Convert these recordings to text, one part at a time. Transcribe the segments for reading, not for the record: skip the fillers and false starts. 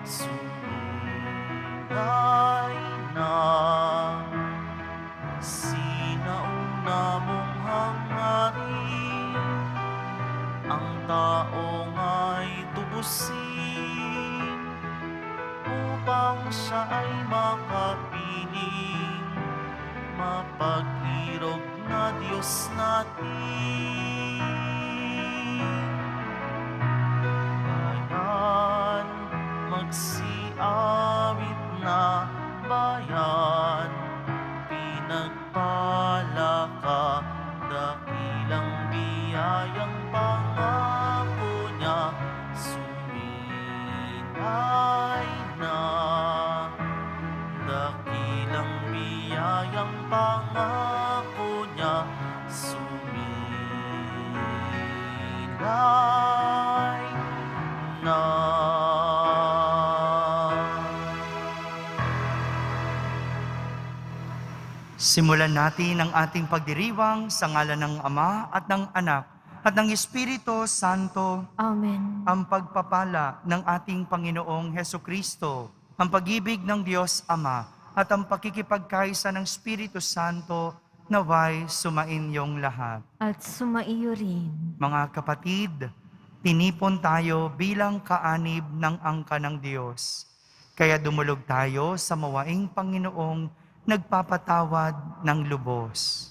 Sumilay na. Sinauna mong hangarin, ang tao nga'y tubusin, upang siya ay makapiling, mapag-irog na Diyos natin. Bayan, magsiawit na bayan, pinagpala ka, dakilang biyayang pangako niya. Sumilay na, dakilang biyayang pangako niya. Sumilay na. Simulan natin ang ating pagdiriwang sa ngalan ng Ama at ng Anak at ng Espiritu Santo. Amen. Ang pagpapala ng ating Panginoong Hesukristo, ang pag-ibig ng Diyos Ama at ang pakikipagkaisa ng Espiritu Santo naway sumainyong lahat. At sumaiyo rin. Mga kapatid, tinipon tayo bilang kaanib ng angka ng Diyos. Kaya dumulog tayo sa mawaing Panginoong nagpapatawad ng lubos.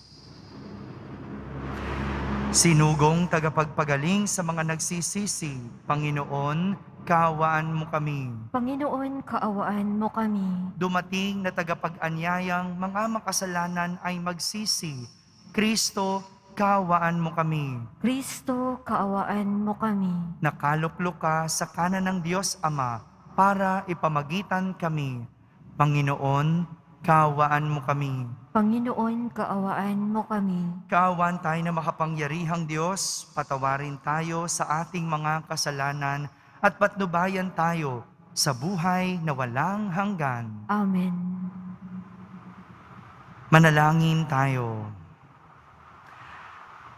Sinugong tagapagpagaling sa mga nagsisisi, Panginoon, kaawaan mo kami. Panginoon, kaawaan mo kami. Dumating na tagapag-anyayang mga makasalanan ay magsisi, Kristo, kaawaan mo kami. Kristo, kaawaan mo kami. Nakaluklok ka sa kanan ng Diyos Ama para ipamagitan kami. Panginoon, kaawaan mo kami. Panginoon, kaawaan mo kami. Kaawaan tayo na makapangyarihang Diyos, patawarin tayo sa ating mga kasalanan at patnubayan tayo sa buhay na walang hanggan. Amen. Manalangin tayo.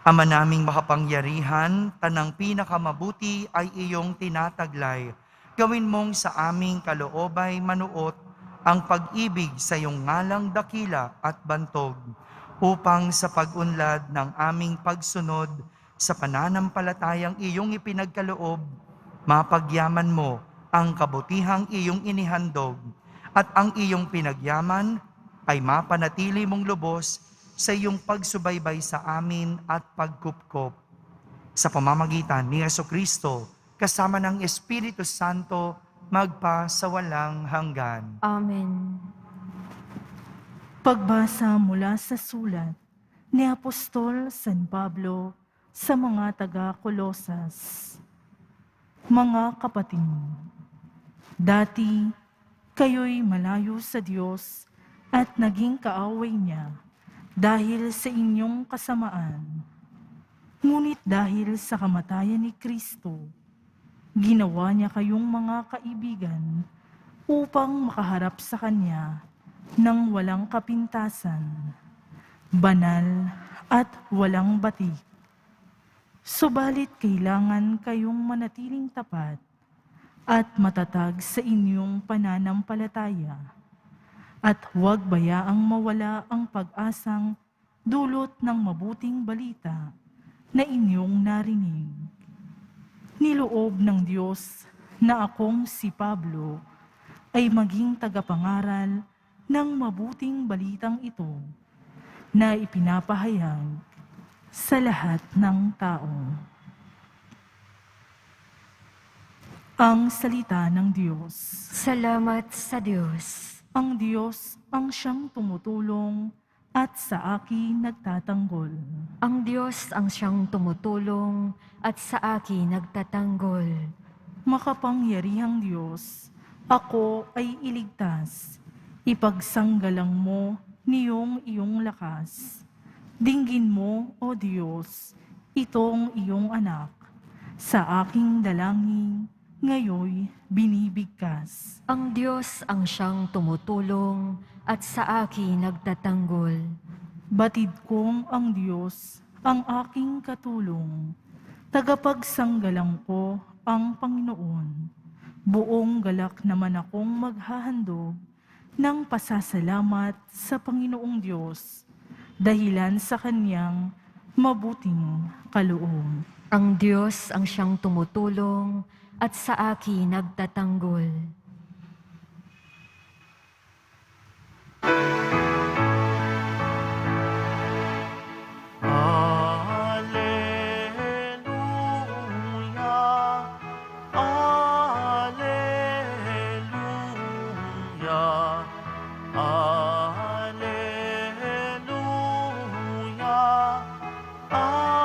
Ama naming makapangyarihan, tanang pinakamabuti ay iyong tinataglay. Gawin mong sa aming kaloobay manuot ang pag-ibig sa iyong ngalang dakila at bantog, upang sa pag-unlad ng aming pagsunod sa pananampalatayang iyong ipinagkaloob, mapagyaman mo ang kabutihang iyong inihandog, at ang iyong pinagyaman ay mapanatili mong lubos sa iyong pagsubaybay sa amin at pagkupkop. Sa pamamagitan ni Jesucristo, kasama ng Espiritu Santo, magpa sa walang hanggan. Amen. Pagbasa mula sa sulat ni Apostol San Pablo sa mga taga-Kolosas. Mga kapatid, dati kayo'y malayo sa Diyos at naging kaaway niya dahil sa inyong kasamaan. Ngunit dahil sa kamatayan ni Kristo, ginawa niya kayong mga kaibigan upang makaharap sa Kanya ng walang kapintasan, banal at walang batik. Subalit kailangan kayong manatiling tapat at matatag sa inyong pananampalataya, at huwag bayaang mawala ang pag-asang dulot ng mabuting balita na inyong narinig. Niloob ng Diyos na akong si Pablo ay maging tagapangaral ng mabuting balitang ito na ipinapahayag sa lahat ng tao. Ang salita ng Diyos. Salamat sa Diyos. Ang Diyos ang siyang tumutulong at sa akin nagtatanggol. Ang Diyos ang siyang tumutulong at sa akin nagtatanggol. Makapangyarihang Diyos, ako ay iligtas. Ipagsanggalang mo niyong iyong lakas. Dinggin mo, O Diyos, itong iyong anak. Sa aking dalangin, ngayoy binibigkas. Ang Diyos ang siyang tumutulong at sa akin nagtatanggol. Batid kong ang Diyos ang aking katulong. Tagapagsanggalang ko ang Panginoon. buong galak naman akong maghahandog ng pasasalamat sa Panginoong Diyos dahilan sa Kanyang mabuting kaloob. Ang Diyos ang siyang tumutulong at sa akin nagtatanggol. Alleluia, Alleluia, Alleluia, Alleluia.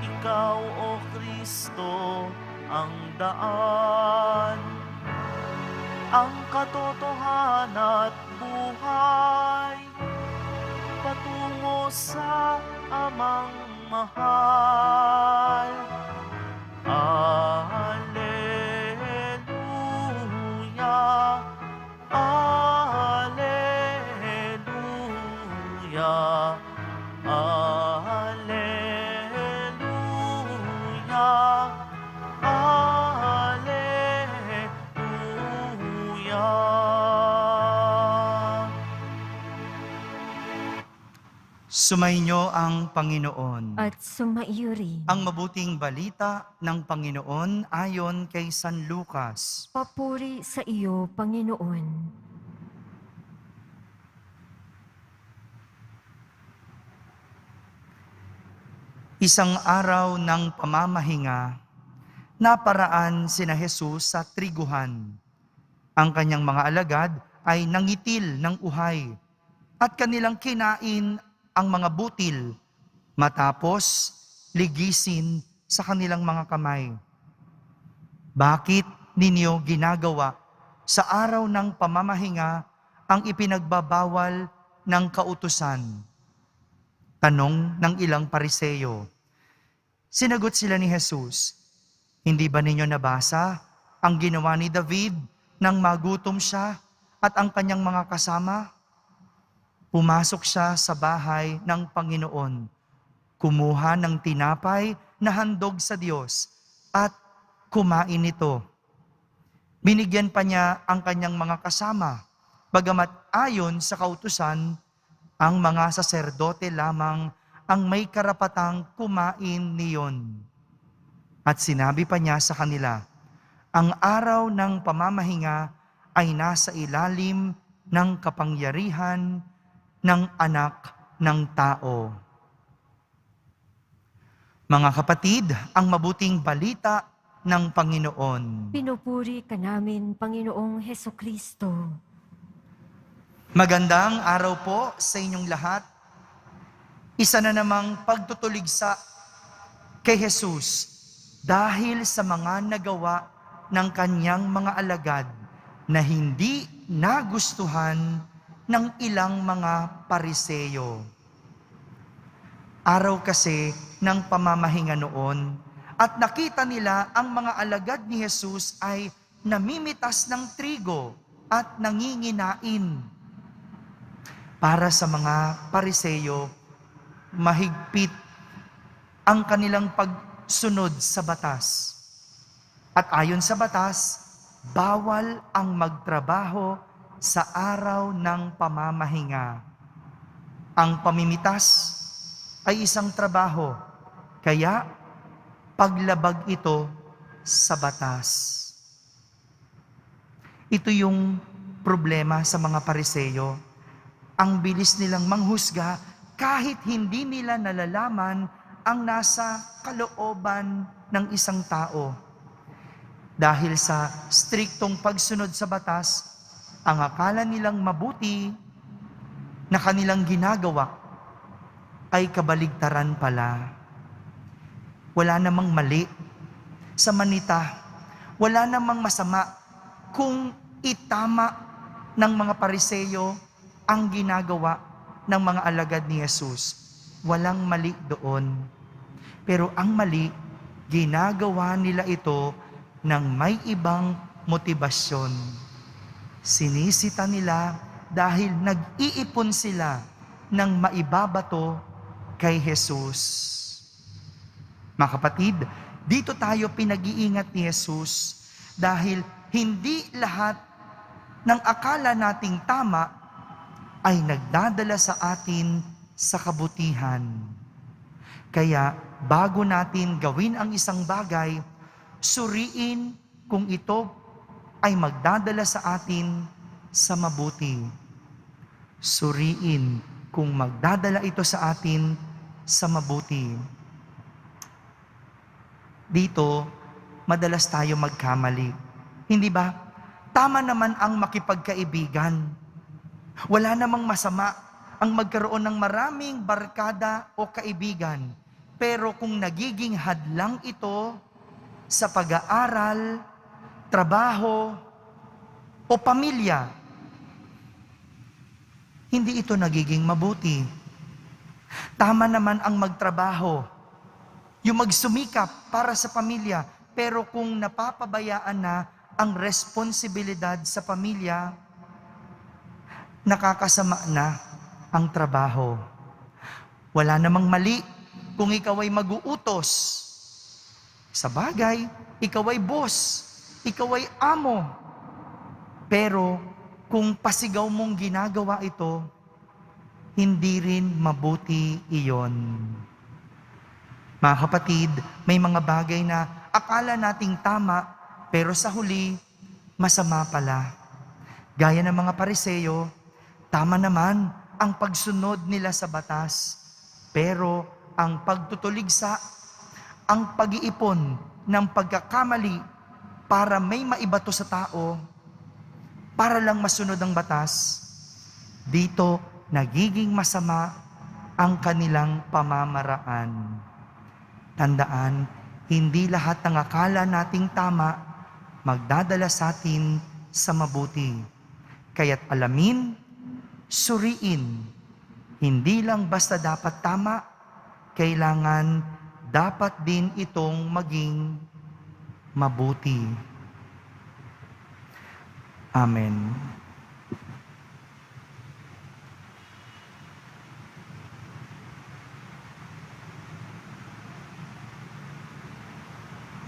Ikaw, O Kristo, ang daan, ang katotohanan at buhay, patungo sa Amang mahal. Alleluia, Alleluia, Alleluia, Alleluia. Sumainyo ang Panginoon. At sumaiyo rin. Ang mabuting balita ng Panginoon ayon kay San Lucas. Papuri sa iyo, Panginoon. Isang araw ng pamamahinga, naparaan sina Jesus sa triguhan. Ang kanyang mga alagad ay nangitil ng uhay at kanilang kinain ang mga butil matapos ligisin sa kanilang mga kamay. Bakit ninyo ginagawa sa araw ng pamamahinga ang ipinagbabawal ng kautusan? Tanong ng ilang Pariseyo. Sinagot sila ni Jesus, hindi ba ninyo nabasa ang ginawa ni David nang magutom siya at ang kanyang mga kasama? Pumasok siya sa bahay ng Panginoon, kumuha ng tinapay na handog sa Diyos at kumain ito. Binigyan pa niya ang kanyang mga kasama, bagamat ayon sa kautusan, ang mga saserdote lamang ang may karapatang kumain niyon. At sinabi pa niya sa kanila, ang araw ng pamamahinga ay nasa ilalim ng kapangyarihan ng Anak ng Tao. Mga kapatid, ang mabuting balita ng Panginoon. Pinupuri ka namin, Panginoong Hesukristo. Magandang araw po sa inyong lahat. Isa na namang pagtutuligsa kay Jesus dahil sa mga nagawa ng kanyang mga alagad na hindi nagustuhan ng ilang mga Pariseyo. Araw kasi ng pamamahinga noon at nakita nila ang mga alagad ni Jesus ay namimitas ng trigo at nanginginain. Para sa mga Pariseyo, mahigpit ang kanilang pagsunod sa batas. At ayon sa batas, bawal ang magtrabaho sa araw ng pamamahinga. Ang pamimitas ay isang trabaho, kaya paglabag ito sa batas. Ito yung problema sa mga Pariseyo. Ang bilis nilang manghusga kahit hindi nila nalalaman ang nasa kalooban ng isang tao. Dahil sa striktong pagsunod sa batas, ang akala nilang mabuti na kanilang ginagawa ay kabaligtaran pala. Wala namang mali sa manita, wala namang masama kung itama ng mga Pariseyo ang ginagawa ng mga alagad ni Jesus. Walang mali doon. Pero ang mali, ginagawa nila ito ng may ibang motibasyon. Sinisita nila dahil nag-iipon sila ng maibabato kay Jesus. Mga kapatid, dito tayo pinag-iingat ni Jesus dahil hindi lahat ng akala nating tama ay nagdadala sa atin sa kabutihan. Kaya bago natin gawin ang isang bagay, suriin kung ito ay magdadala sa atin sa mabuti. Suriin kung magdadala ito sa atin sa mabuti. Dito, madalas tayo magkamali. Hindi ba? Tama naman ang makipagkaibigan. Wala namang masama ang magkaroon ng maraming barkada o kaibigan. Pero kung nagiging hadlang ito sa pag-aaral, trabaho, o pamilya, hindi ito nagiging mabuti. Tama naman ang magtrabaho, yung magsumikap para sa pamilya, pero kung napapabayaan na ang responsibilidad sa pamilya, nakakasama na ang trabaho. Wala namang mali kung ikaw ay mag-uutos. Sa bagay, ikaw ay boss, ikaw ay amo. Pero kung pasigaw mong ginagawa ito, hindi rin mabuti iyon. Mga kapatid, may mga bagay na akala nating tama, pero sa huli, masama pala. Gaya ng mga Pariseo, tama naman ang pagsunod nila sa batas, pero ang pagtutuligsa, ang pag-iipon ng pagkakamali para may maibato sa tao, para lang masunod ang batas, dito nagiging masama ang kanilang pamamaraan. Tandaan, hindi lahat ng akala nating tama magdadala sa atin sa mabuti. Kaya't alamin, suriin, hindi lang basta dapat tama, kailangan dapat din itong maging mabuti. Amen.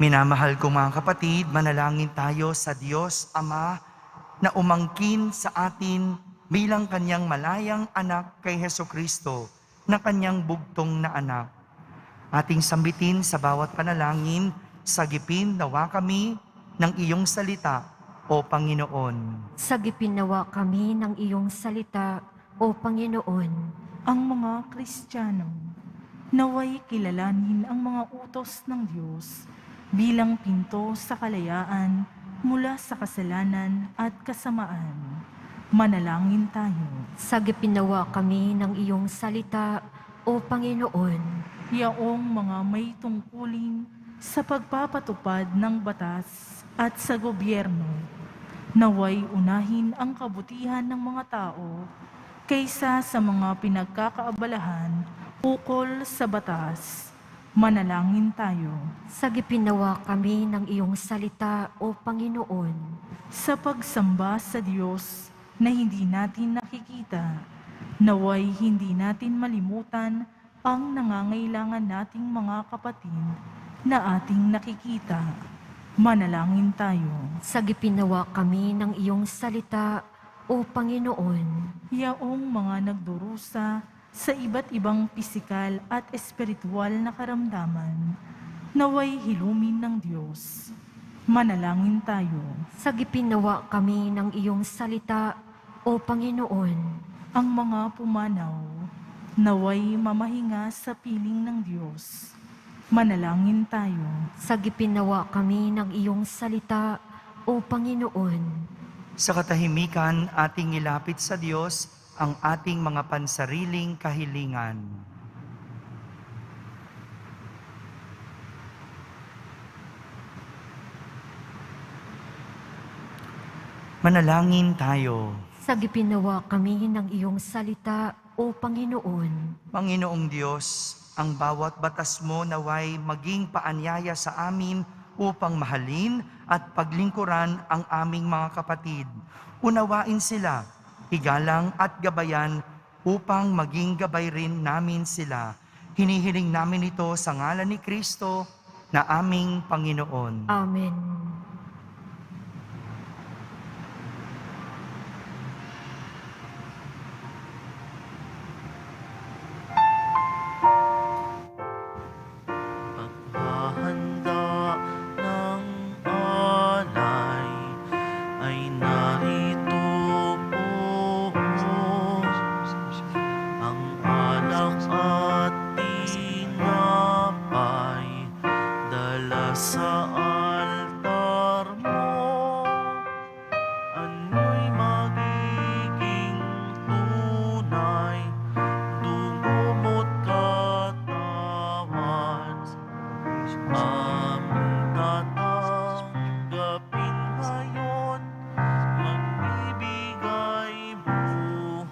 Minamahal kong mga kapatid, manalangin tayo sa Diyos Ama na umangkin sa atin bilang kanyang malayang anak kay Hesukristo na kanyang bugtong na anak. Ating sambitin sa bawat panalangin, sagipin nawa kami ng iyong salita, O Panginoon. Sagipin nawa kami ng iyong salita, O Panginoon. Ang mga Kristiyano, naway kilalanin ang mga utos ng Diyos bilang pinto sa kalayaan mula sa kasalanan at kasamaan. Manalangin tayo. Sagipin nawa kami ng iyong salita, O Panginoon. Yaong mga may tungkulin sa pagpapatupad ng batas at sa gobyerno, naway unahin ang kabutihan ng mga tao kaysa sa mga pinagkakaabalahan ukol sa batas. Manalangin tayo. Sagipin nawa kami ng iyong salita, O Panginoon. Sa pagsamba sa Diyos na hindi natin nakikita, naway hindi natin malimutan ang nangangailangan nating mga kapatid na ating nakikita. Manalangin tayo. Sagipin nawa kami ng iyong salita, O Panginoon. Yaong mga nagdurusa sa iba't ibang pisikal at espiritual na karamdaman, naway hilumin ng Diyos. Manalangin tayo. Sagipin nawa kami ng iyong salita, O Panginoon. Ang mga pumanaw, naway mamahinga sa piling ng Diyos. Manalangin tayo. Sagipin nawa kami ng iyong salita, O Panginoon. Sa katahimikan, ating ilapit sa Diyos ang ating mga pansariling kahilingan. Manalangin tayo. Sagipin nawa kami ng iyong salita, O Panginoon. Panginoong Diyos, ang bawat batas mo naway maging paanyaya sa amin upang mahalin at paglingkuran ang aming mga kapatid. Unawain sila, igalang at gabayan upang maging gabay rin namin sila. Hinihiling namin ito sa ngalan ni Kristo na aming Panginoon. Amen. Paghahanda ng alay ay narito po. Ang alak at tinapay dala sa altar mo. Ano'y magiging tunay, dugo mo't katawan. Aming tatanggapin ngayon, magbibigay buhay.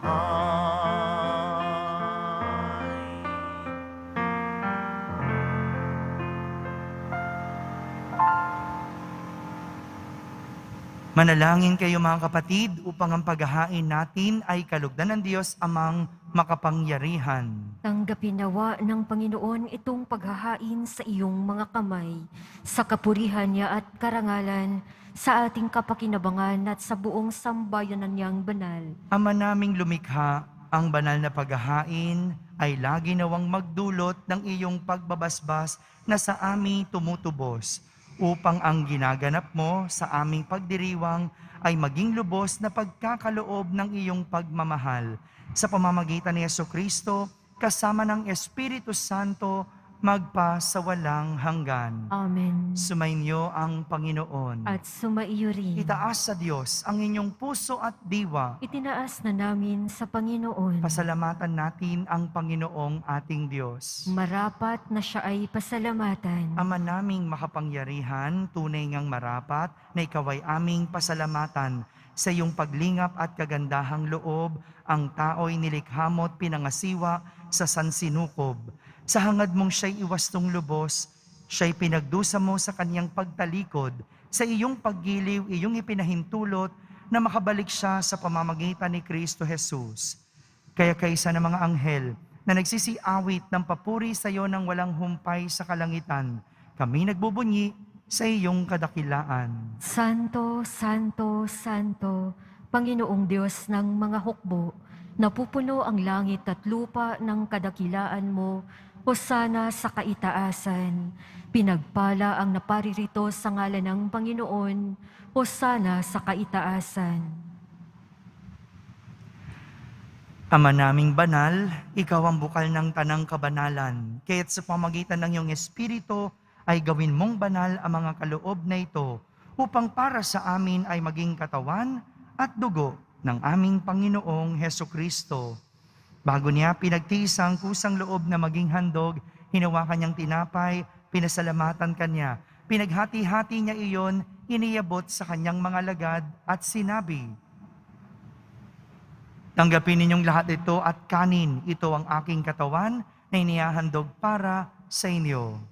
Manalangin kayo mga kapatid upang ang paghahain natin ay kalugdan ng Diyos amang makapangyarihan. Tanggapin nawa ng Panginoon itong paghahain sa iyong mga kamay, sa kapurihan niya at karangalan, sa ating kapakinabangan at sa buong sambayanan niyang banal. Ama naming lumikha, ang banal na paghahain ay lagi nawang magdulot ng iyong pagbabasbas na sa amin tumutubos, upang ang ginaganap mo sa aming pagdiriwang ay maging lubos na pagkakaloob ng iyong pagmamahal. Sa pamamagitan ni Jesucristo, kasama ng Espiritu Santo, magpa sa walang hanggan. Amen. Sumainyo ang Panginoon. At sumaiyo rin. Itaas sa Diyos ang inyong puso at diwa. Itinaas na namin sa Panginoon. Pasalamatan natin ang Panginoong ating Diyos. Marapat na siya ay pasalamatan. Ama naming makapangyarihan, tunay ngang marapat na ikaw ay aming pasalamatan. Sa iyong paglingap at kagandahang loob, ang tao'y nilikha mo at pinangasiwa sa sansinukob. Sa hangad mong siya'y iwastong lubos, siya'y pinagdusa mo sa kanyang pagtalikod. Sa iyong paggiliw, iyong ipinahintulot na makabalik siya sa pamamagitan ni Kristo Jesus. Kaya kaysa ng mga anghel na nagsisiawit ng papuri sa iyo ng walang humpay sa kalangitan, kami nagbubunyi sa iyong kadakilaan. Santo, Santo, Santo, Panginoong Diyos ng mga hukbo, napupuno ang langit at lupa ng kadakilaan mo. Hosana sa kaitaasan. Pinagpala ang naparirito sa ngalan ng Panginoon. Hosana sa kaitaasan. Ama naming banal, ikaw ang bukal ng tanang kabanalan. Kaya't sa pamagitan ng iyong Espiritu ay gawin mong banal ang mga kaloob na ito upang para sa amin ay maging katawan at dugo ng aming Panginoong Hesukristo. Bago niya pinagtiis ang kusang loob na maging handog, hinawakan niyang tinapay, pinasalamatan kanya. Pinaghati-hati niya iyon, iniyabot sa kanyang mga lagad at sinabi, "Tanggapin ninyong lahat ito at kanin, ito ang aking katawan na inihahandog para sa inyo."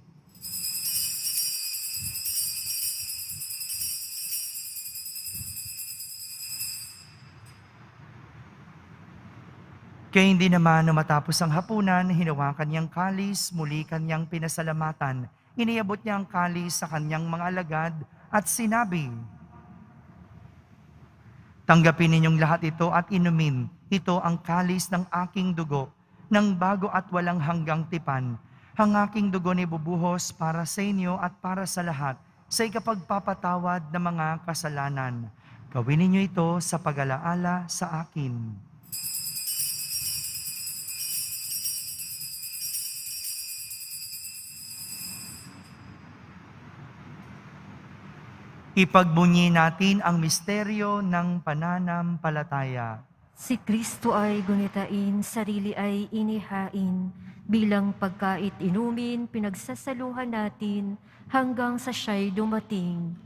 Kaya hindi naman na matapos ang hapunan, hinawakan niyang kalis, muli kanyang pinasalamatan. Iniabot niya ang kalis sa kanyang mga alagad at sinabi, "Tanggapin ninyong lahat ito at inumin. Ito ang kalis ng aking dugo, ng bago at walang hanggang tipan. Ang aking dugo ni bubuhos para sa inyo at para sa lahat, sa ikapagpapatawad ng mga kasalanan. Gawin ninyo ito sa pag-alaala sa akin." Ipagbunyi natin ang misteryo ng pananampalataya. Si Kristo ay gunitain, sarili ay inihain. Bilang pagkait inumin, pinagsasaluhan natin hanggang sa siya'y dumating.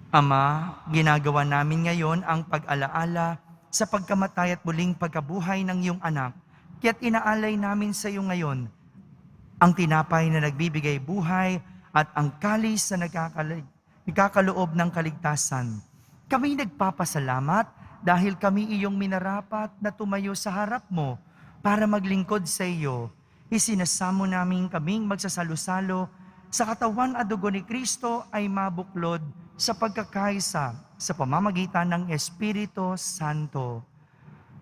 Ama, ginagawa namin ngayon ang pag-alaala sa pagkamatay at muling pagkabuhay ng iyong anak. Kaya't inaalay namin sa iyo ngayon ang tinapay na nagbibigay buhay at ang kalis na nagkakaloob ng kaligtasan. Kami nagpapasalamat dahil kami iyong minarapat na tumayo sa harap mo para maglingkod sa iyo. isinasamo namin kaming magsasalo-salo sa katawan at dugo ni Kristo ay mabuklod sa pagkakaisa sa pamamagitan ng Espiritu Santo.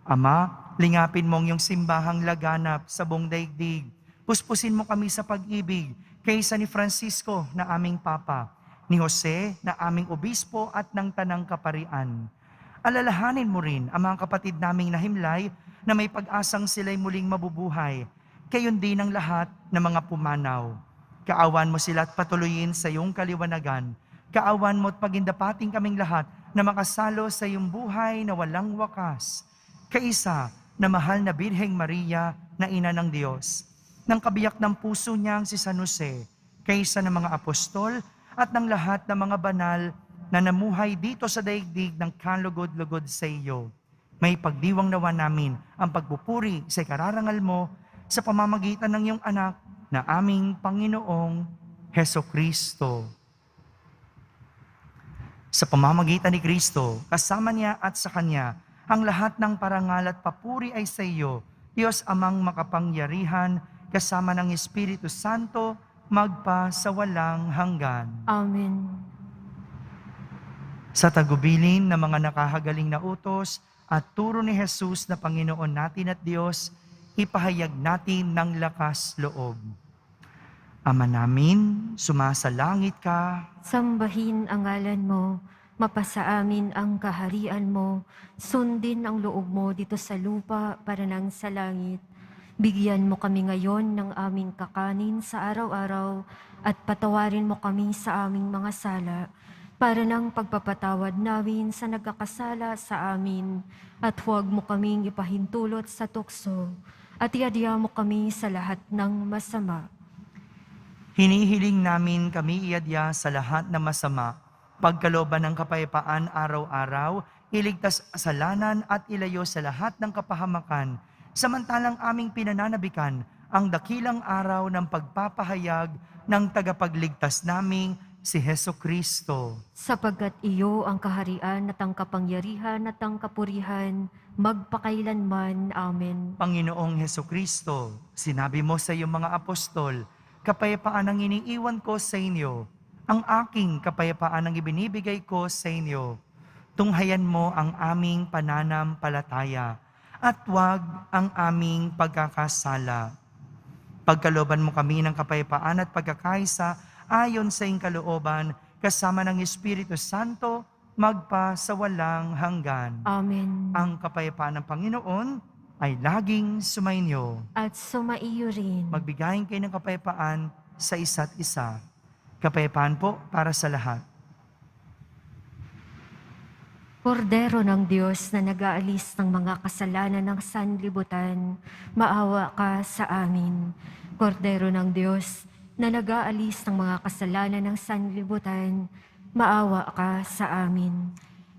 Ama, lingapin mong yung simbahang laganap sa buong daigdig. Puspusin mo kami sa pag-ibig kaysa ni Francisco na aming Papa, ni Jose na aming Obispo at ng Tanang Kaparian. Alalahanin mo rin ang mga kapatid naming nahimlay na may pag-asang sila'y muling mabubuhay. Kayon din ang lahat ng mga pumanaw. Kaawan mo sila at patuloyin sa iyong kaliwanagan. Kaawan mo at pagindapating kaming lahat na makasalo sa iyong buhay na walang wakas. Kaisa na mahal na Birheng Maria na Ina ng Diyos, ng kabiyak ng puso niyang si San Jose, kaysa ng mga apostol at ng lahat ng mga banal na namuhay dito sa daigdig ng kalugod-lugod sa iyo. May pagdiwang nawa namin ang pagpupuri sa kararangal mo sa pamamagitan ng iyong anak na aming Panginoong Hesukristo. Sa pamamagitan ni Kristo, kasama niya at sa Kanya, ang lahat ng parangal at papuri ay sa iyo, Diyos Amang makapangyarihan, kasama ng Espiritu Santo, magpa sa walang hanggan. Amen. Sa tagubilin ng mga nakahagaling na utos at turo ni Jesus na Panginoon natin at Diyos, ipahayag natin ng lakas loob. Ama namin, sumasalangit ka. Sambahin ang ngalan mo, mapasa amin ang kaharian mo, sundin ang loob mo dito sa lupa para nang sa langit. Bigyan mo kami ngayon ng aming kakanin sa araw-araw at patawarin mo kami sa aming mga sala para nang pagpapatawad namin sa nagkakasala sa amin at huwag mo kaming ipahintulot sa tukso at iadya mo kami sa lahat ng masama. Hinihiling namin kami iadya sa lahat ng masama, pagkalooban ng kapayapaan araw-araw, iligtas kasalanan at ilayo sa lahat ng kapahamakan, samantalang aming pinananabikan ang dakilang araw ng pagpapahayag ng tagapagligtas naming si Hesukristo. Sapagkat iyo ang kaharian at ang kapangyarihan at ang kapurihan, magpakailanman. Amen. Panginoong Hesukristo, sinabi mo sa iyong mga apostol, kapayapaan ang iniiwan ko sa inyo, ang aking kapayapaan ang ibinibigay ko sa inyo. Tunghayan mo ang aming pananampalataya at huwag ang aming pagkakasala. Pagkalooban mo kami ng kapayapaan at pagkakaisa ayon sa iyong kalooban, kasama ng Espiritu Santo, magpa sa walang hanggan. Amen. Ang kapayapaan ng Panginoon ay laging sumainyo. At sumaiyo rin. Magbigayin kayo ng kapayapaan sa isa't isa. Kapayapaan po para sa lahat. Kordero ng Diyos na nag-aalis ng mga kasalanan ng sanlibutan, maawa ka sa amin. Kordero ng Diyos na nag-aalis ng mga kasalanan ng sanlibutan, maawa ka sa amin.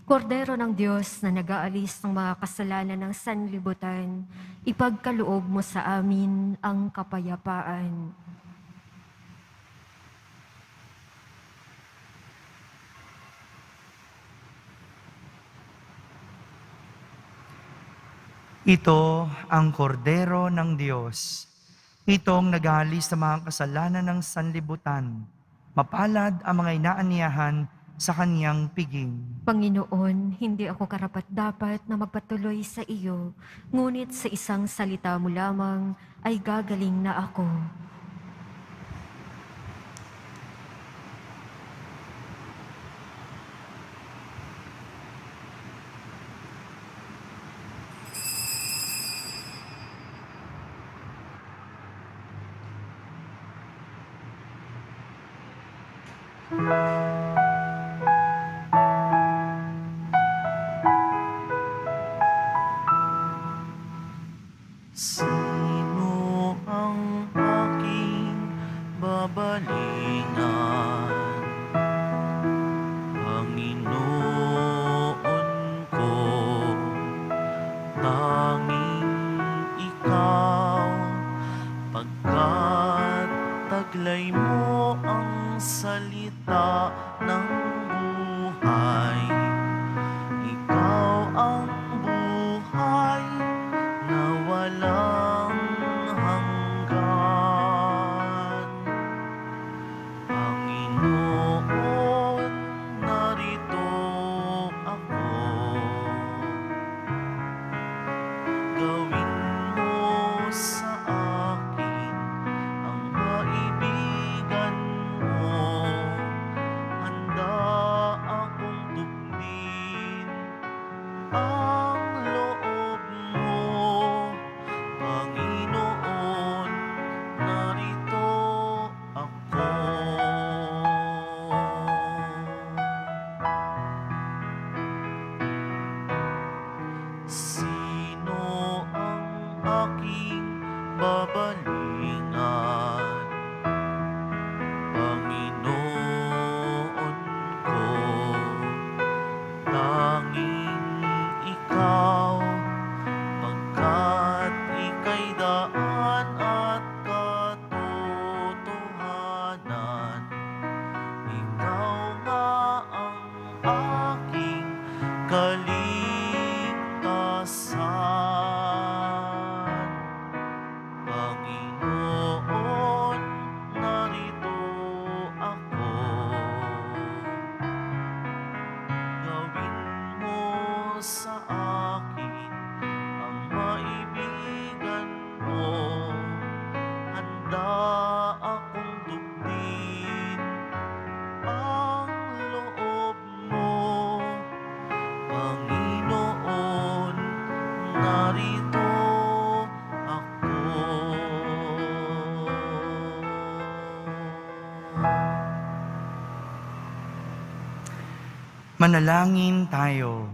Kordero ng Diyos na nag-aalis ng mga kasalanan ng sanlibutan, ipagkaloob mo sa amin ang kapayapaan. Ito ang kordero ng Diyos. Itong nag-aalis sa mga kasalanan ng sanlibutan. Mapalad ang mga inaaniyahan sa kanyang piging. Panginoon, hindi ako karapat-dapat na magpatuloy sa iyo, ngunit sa isang salita mo lamang ay gagaling na ako. Sino ang aking babalingan? Panginoon ko, tanging ikaw, pagkat taglay mo ang salita ng buhay. Ikaw ang buhay na walang hanggan. Manalangin tayo.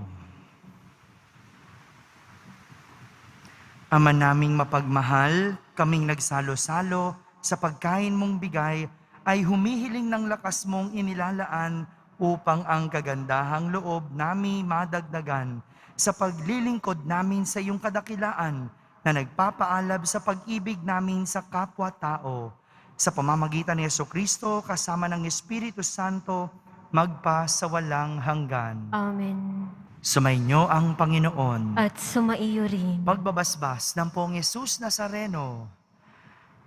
Ama naming mapagmahal, kaming nagsalo-salo sa pagkain mong bigay ay humihiling ng lakas mong inilalaan upang ang kagandahang loob nami madagdagan sa paglilingkod namin sa iyong kadakilaan na nagpapaalab sa pag-ibig namin sa kapwa-tao. Sa pamamagitan ni Jesucristo kasama ng Espiritu Santo, magpa sa walang hanggan. Amen. Sumainyo ang Panginoon. At sumaiyo rin. Pagbabasbas ng Poong Yesus Nazareno.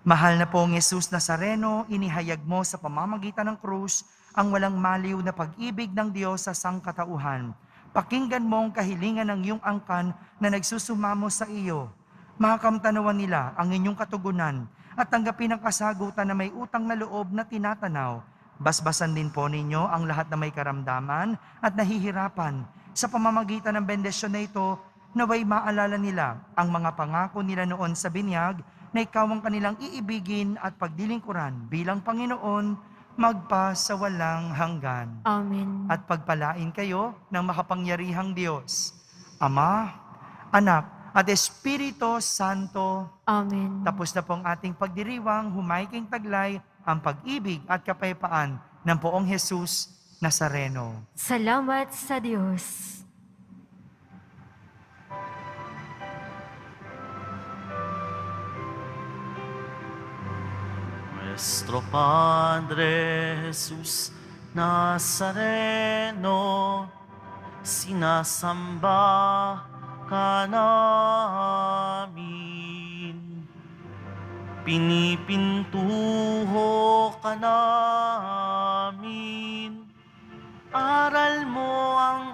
Mahal na Poong Yesus Nazareno, inihayag mo sa pamamagitan ng krus ang walang maliw na pag-ibig ng Diyos sa sangkatauhan. Pakinggan mo ang kahilingan ng iyong angkan na nagsusumamo sa iyo. Makamtanawan nila ang inyong katugunan at tanggapin ang kasagutan na may utang na loob na tinatanaw. Basbasan din po ninyo ang lahat na may karamdaman at nahihirapan. Sa pamamagitan ng bendisyon na ito, naway maalala nila ang mga pangako nila noon sa binyag na ikaw ang kanilang iibigin at pagdilingkuran bilang Panginoon magpa sa walang hanggan. Amen. At pagpalain kayo ng makapangyarihang Diyos, Ama, Anak, at Espiritu Santo. Amen. Tapos na pong ating pagdiriwang, humaiking taglay ang pag-ibig at kapayapaan ng Poong Jesus Nazareno. Salamat sa Diyos. Nuestro Padre Jesus Nazareno, sinasamba ka namin. Pinipintuho ka namin. Aral mo ang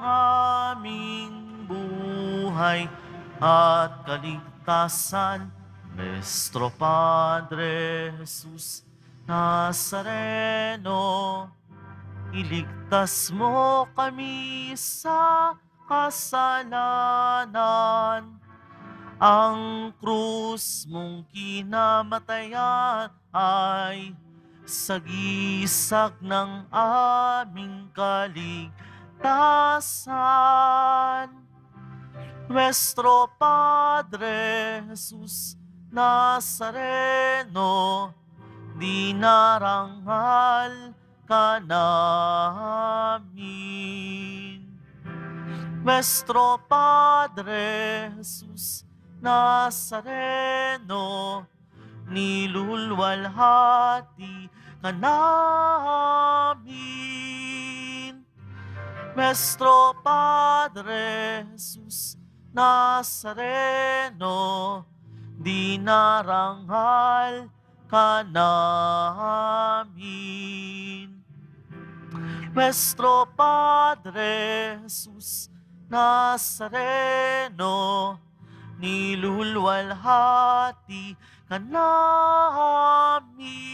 aming buhay at kaligtasan. Nuestro Padre Jesus Nazareno, iligtas mo kami sa kasalanan. Ang krus mong kinamatayan ay sagisag ng aming kaligtasan. Nuestro Padre Jesus Nazareno, dinarangal ka namin. Nuestro Padre Jesus Nazareno, nilulwalhati ka namin. Nuestro Padre Jesus Nazareno, dinarangal ka namin. Nuestro Padre Jesus Nazareno, nilulwalhati ka namin.